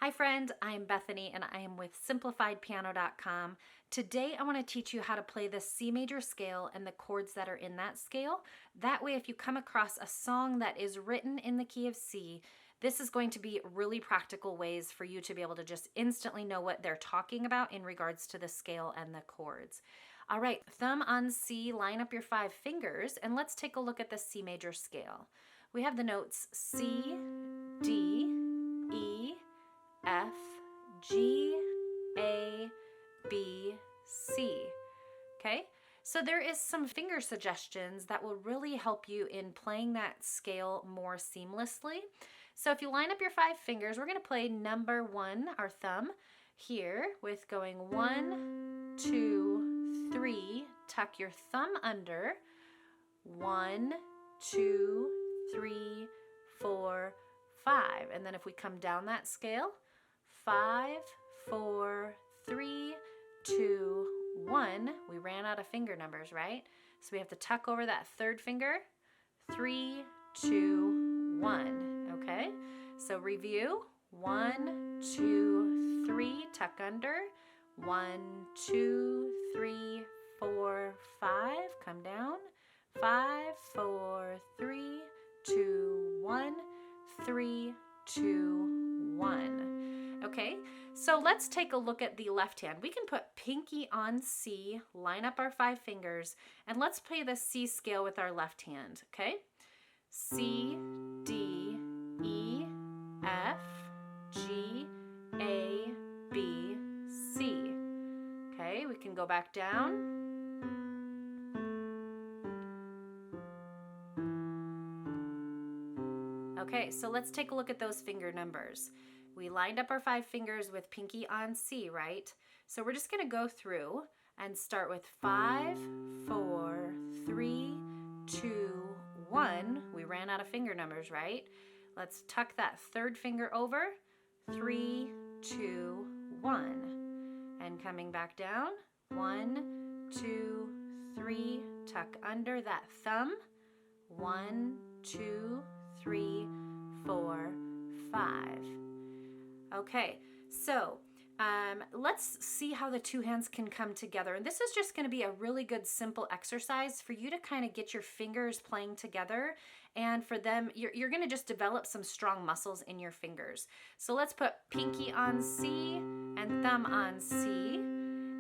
Hi friend, I'm Bethany and I am with simplifiedpiano.com. Today I want to teach you how to play the C major scale and the chords that are in that scale. That way if you come across a song that is written in the key of C, this is going to be really practical ways for you to be able to just instantly know what they're talking about in regards to the scale and the chords. All right, thumb on C, line up your 5 fingers, and let's take a look at the C major scale. We have the notes C, D, E, F, G, A, B, C. Okay, so there is some finger suggestions that will really help you in playing that scale more seamlessly. So if you line up your 5 fingers, we're going to play number 1, our thumb, here with going 1, 2, 3, tuck your thumb under, 1, 2, 3, 4, 5. And then if we come down that scale, 5, 4, 3, 2, 1. We ran out of finger numbers, right? So we have to tuck over that third finger. 3, 2, 1. Okay? So review. 1, 2, 3. Tuck under. 1, 2, 3, 4, 5. Come down. 5, 4, 3, 2, 1. 3, 2, 1. Okay, so let's take a look at the left hand. We can put pinky on C, line up our 5 fingers, and let's play the C scale with our left hand, okay? C, D, E, F, G, A, B, C. Okay, we can go back down. Okay, so let's take a look at those finger numbers. We lined up our 5 fingers with pinky on C, right? So we're just going to go through and start with 5, 4, 3, 2, 1. We ran out of finger numbers, right? Let's tuck that third finger over. 3, 2, 1. And coming back down. 1, 2, 3. Tuck under that thumb. 1, 2, 3, 4, 5. Okay, so let's see how the two hands can come together. And this is just going to be a really good simple exercise for you to kind of get your fingers playing together. And for them, you're going to just develop some strong muscles in your fingers. So let's put pinky on C and thumb on C.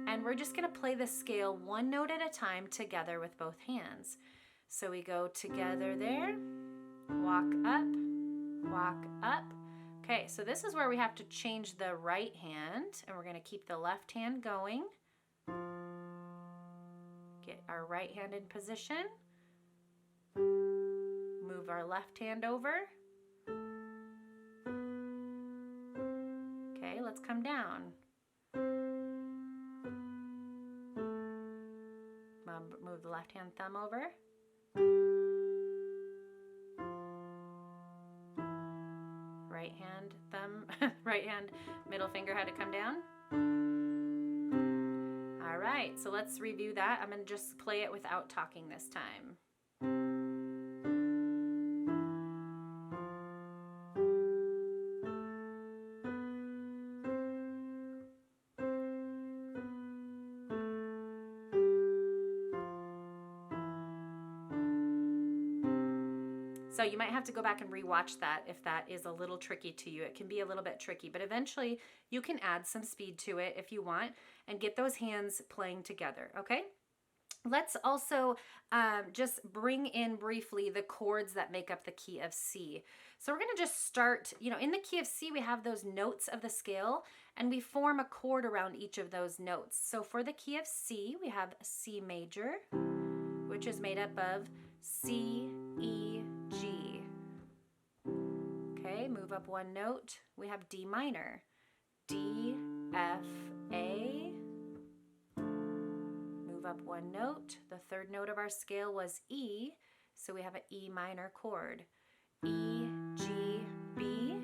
And we're just going to play the scale one note at a time together with both hands. So we go together there, walk up, walk up. Okay, so this is where we have to change the right hand, and we're going to keep the left hand going. Get our right hand in position. Move our left hand over. Okay, let's come down. Move the left hand thumb over. Right hand thumb, right hand middle finger had to come down. All right, so let's review that. I'm going to just play it without talking this time. So you might have to go back and rewatch that if that is a little tricky to you. It can be a little bit tricky, but eventually you can add some speed to it if you want and get those hands playing together, okay? Let's also just bring in briefly the chords that make up the key of C. So we're going to just start, in the key of C, we have those notes of the scale, and we form a chord around each of those notes. So for the key of C, we have C major, which is made up of C, E, G. Okay, move up one note. We have D minor. D, F, A. Move up one note. The third note of our scale was E, so we have an E minor chord. E, G, B.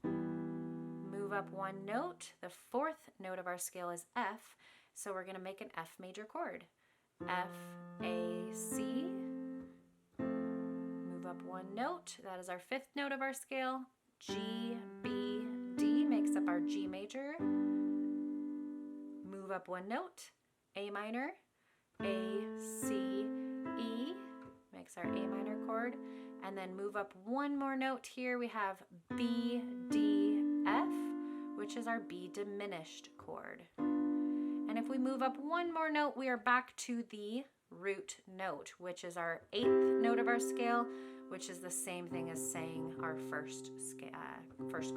Move up one note. The fourth note of our scale is F, so we're going to make an F major chord. F, A, C. Move up one note. That is our fifth note of our scale. G, B, D. Make our G major, move up one note, A minor, A, C, E, makes our A minor chord, and then move up one more note here. We have B, D, F, which is our B diminished chord. And if we move up one more note, we are back to the root note, which is our 8th note of our scale, which is the same thing as saying our first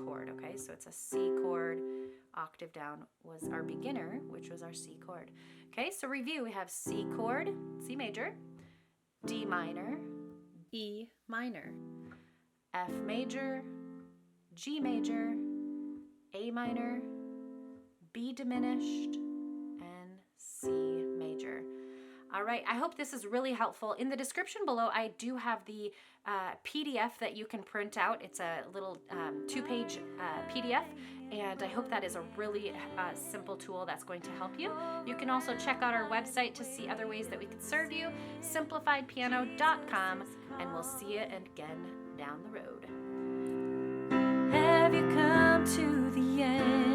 chord, okay? So it's a C chord, octave down was our beginner, which was our C chord. Okay, so review, we have C chord, C major, D minor, E minor, F major, G major, A minor, B diminished, and C major. All right, I hope this is really helpful. In the description below, I do have the PDF that you can print out. It's a little 2-page PDF, and I hope that is a really simple tool that's going to help you. You can also check out our website to see other ways that we can serve you, simplifiedpiano.com, and we'll see you again down the road. Have you come to the end?